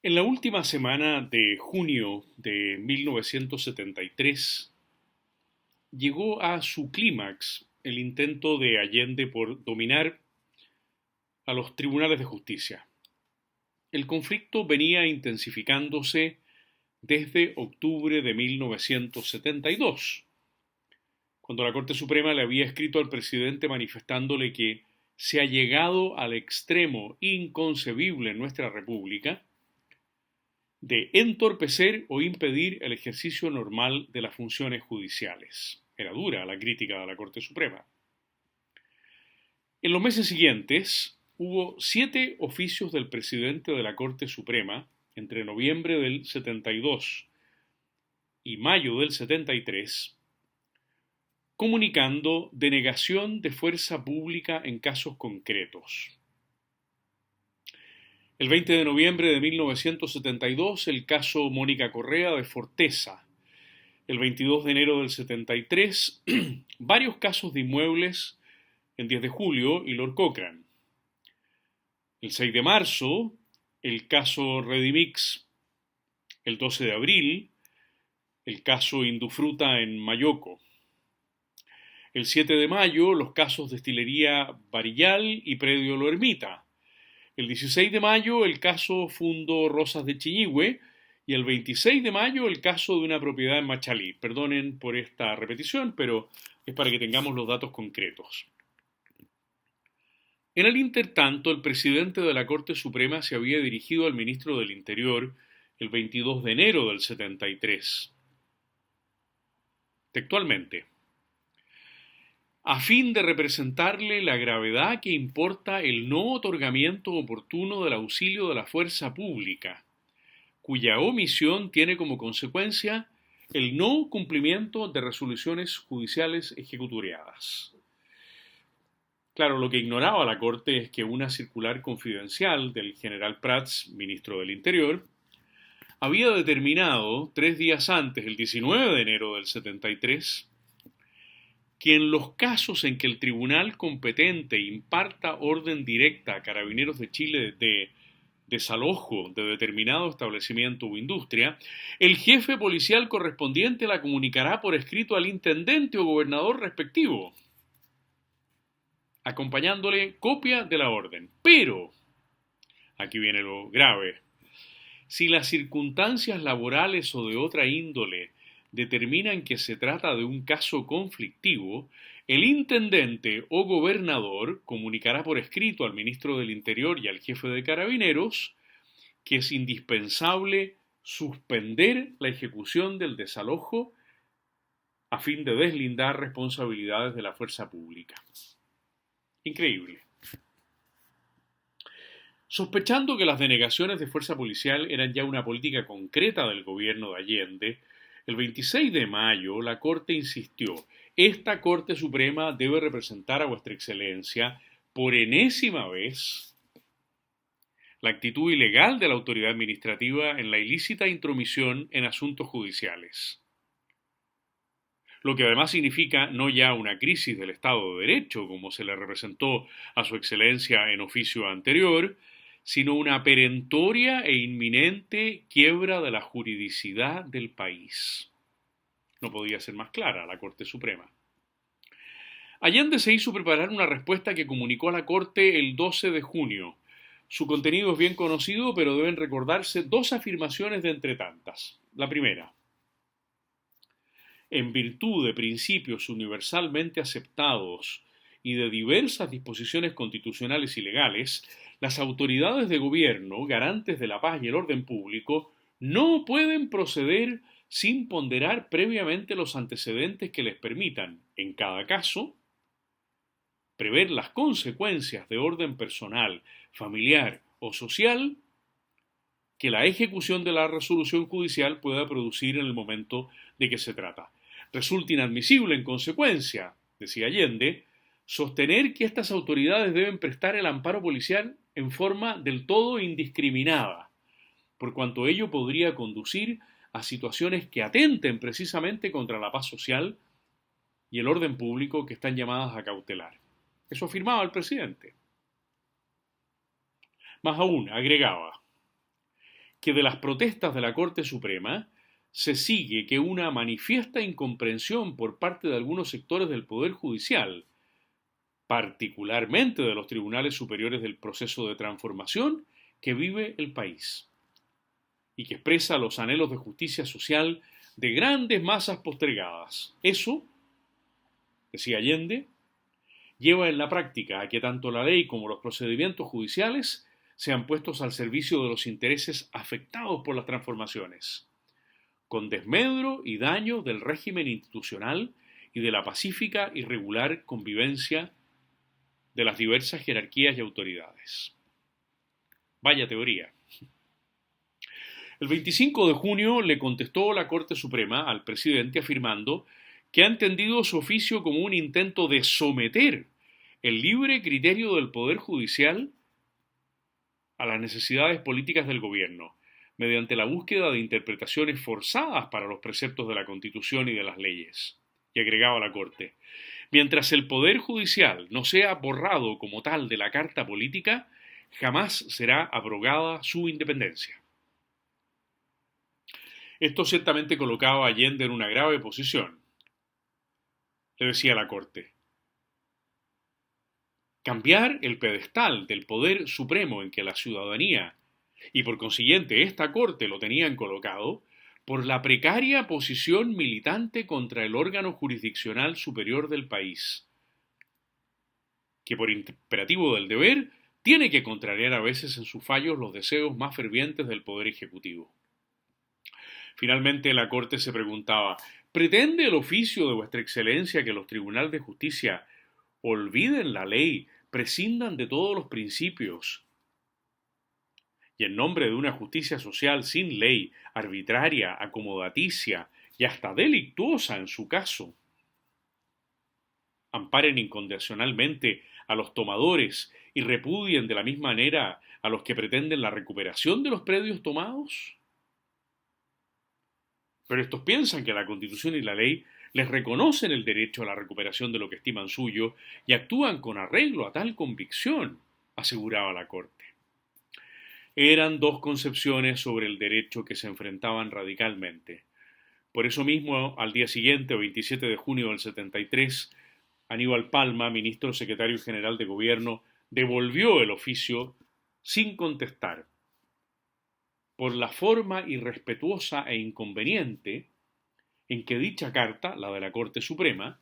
En la última semana de junio de 1973 llegó a su clímax el intento de Allende por dominar a los tribunales de justicia. El conflicto venía intensificándose desde octubre de 1972, cuando la Corte Suprema le había escrito al presidente manifestándole que se ha llegado al extremo inconcebible en nuestra República de entorpecer o impedir el ejercicio normal de las funciones judiciales. Era dura la crítica de la Corte Suprema. En los meses siguientes hubo 7 oficios del presidente de la Corte Suprema entre noviembre del 72 y mayo del 73, comunicando denegación de fuerza pública en casos concretos. El 20 de noviembre de 1972, el caso Mónica Correa de Forteza. El 22 de enero del 73, varios casos de inmuebles en 10 de julio y Lord Cochrane. El 6 de marzo, el caso Redimix. El 12 de abril, el caso Indufruta en Mayoco. El 7 de mayo, los casos Destilería Barillal y Predio Lo Ermita. El 16 de mayo, el caso Fundo Rosas de Chiñihue, y el 26 de mayo, el caso de una propiedad en Machalí. Perdonen por esta repetición, pero es para que tengamos los datos concretos. En el intertanto, el presidente de la Corte Suprema se había dirigido al ministro del Interior el 22 de enero del 73. Textualmente: a fin de representarle la gravedad que importa el no otorgamiento oportuno del auxilio de la fuerza pública, cuya omisión tiene como consecuencia el no cumplimiento de resoluciones judiciales ejecutoriadas. Claro, lo que ignoraba la Corte es que una circular confidencial del general Prats, ministro del Interior, había determinado 3 días antes, el 19 de enero del 73, que en los casos en que el tribunal competente imparta orden directa a Carabineros de Chile de desalojo de determinado establecimiento o industria, el jefe policial correspondiente la comunicará por escrito al intendente o gobernador respectivo, acompañándole copia de la orden. Pero, aquí viene lo grave, si las circunstancias laborales o de otra índole determinan que se trata de un caso conflictivo, el intendente o gobernador comunicará por escrito al ministro del Interior y al jefe de Carabineros que es indispensable suspender la ejecución del desalojo a fin de deslindar responsabilidades de la fuerza pública. Increíble. Sospechando que las denegaciones de fuerza policial eran ya una política concreta del gobierno de Allende, el 26 de mayo la Corte insistió: esta Corte Suprema debe representar a Vuestra Excelencia por enésima vez la actitud ilegal de la autoridad administrativa en la ilícita intromisión en asuntos judiciales. Lo que además significa no ya una crisis del Estado de Derecho, como se le representó a Su Excelencia en oficio anterior, sino una perentoria e inminente quiebra de la juridicidad del país. No podía ser más clara la Corte Suprema. Allende se hizo preparar una respuesta que comunicó a la Corte el 12 de junio. Su contenido es bien conocido, pero deben recordarse 2 afirmaciones de entre tantas. La primera: en virtud de principios universalmente aceptados y de diversas disposiciones constitucionales y legales, las autoridades de gobierno, garantes de la paz y el orden público, no pueden proceder sin ponderar previamente los antecedentes que les permitan, en cada caso, prever las consecuencias de orden personal, familiar o social que la ejecución de la resolución judicial pueda producir en el momento de que se trata. Resulta inadmisible, en consecuencia, decía Allende, sostener que estas autoridades deben prestar el amparo policial en forma del todo indiscriminada, por cuanto ello podría conducir a situaciones que atenten precisamente contra la paz social y el orden público que están llamadas a cautelar. Eso afirmaba el presidente. Más aún, agregaba: que de las protestas de la Corte Suprema se sigue que una manifiesta incomprensión por parte de algunos sectores del Poder Judicial, particularmente de los tribunales superiores del proceso de transformación que vive el país, y que expresa los anhelos de justicia social de grandes masas postergadas. Eso, decía Allende, lleva en la práctica a que tanto la ley como los procedimientos judiciales sean puestos al servicio de los intereses afectados por las transformaciones, con desmedro y daño del régimen institucional y de la pacífica y regular convivencia de las diversas jerarquías y autoridades. Vaya teoría. El 25 de junio le contestó la Corte Suprema al presidente afirmando que ha entendido su oficio como un intento de someter el libre criterio del Poder Judicial a las necesidades políticas del gobierno, mediante la búsqueda de interpretaciones forzadas para los preceptos de la Constitución y de las leyes. Y agregaba la Corte: mientras el Poder Judicial no sea borrado como tal de la Carta Política, jamás será abrogada su independencia. Esto ciertamente colocaba a Allende en una grave posición. Le decía la Corte: cambiar el pedestal del poder supremo en que la ciudadanía, y por consiguiente esta Corte lo tenían colocado, por la precaria posición militante contra el órgano jurisdiccional superior del país, que por imperativo del deber tiene que contrariar a veces en sus fallos los deseos más fervientes del Poder Ejecutivo. Finalmente la Corte se preguntaba: ¿pretende el oficio de vuestra excelencia que los tribunales de justicia olviden la ley, prescindan de todos los principios y en nombre de una justicia social sin ley, arbitraria, acomodaticia y hasta delictuosa en su caso, amparen incondicionalmente a los tomadores y repudien de la misma manera a los que pretenden la recuperación de los predios tomados? Pero estos piensan que la Constitución y la ley les reconocen el derecho a la recuperación de lo que estiman suyo y actúan con arreglo a tal convicción, aseguraba la Corte. Eran dos concepciones sobre el derecho que se enfrentaban radicalmente. Por eso mismo, al día siguiente, 27 de junio del 73, Aníbal Palma, ministro secretario general de Gobierno, devolvió el oficio sin contestar, por la forma irrespetuosa e inconveniente en que dicha carta, la de la Corte Suprema,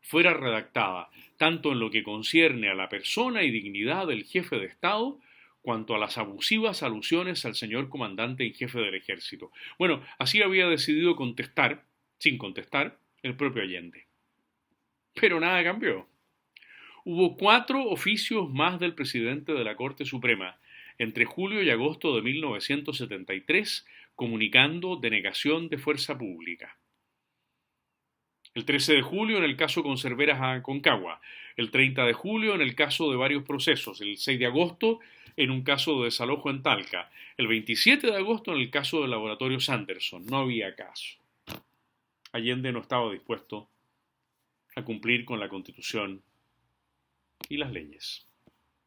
fuera redactada, tanto en lo que concierne a la persona y dignidad del jefe de Estado, cuanto a las abusivas alusiones al señor comandante en jefe del ejército. Bueno, así había decidido contestar, sin contestar, el propio Allende. Pero nada cambió. Hubo 4 oficios más del presidente de la Corte Suprema entre julio y agosto de 1973, comunicando denegación de fuerza pública. El 13 de julio en el caso Conserveras a Aconcagua, el 30 de julio en el caso de varios procesos, el 6 de agosto en un caso de desalojo en Talca, el 27 de agosto en el caso del laboratorio Sanderson. No había caso. Allende no estaba dispuesto a cumplir con la Constitución y las leyes.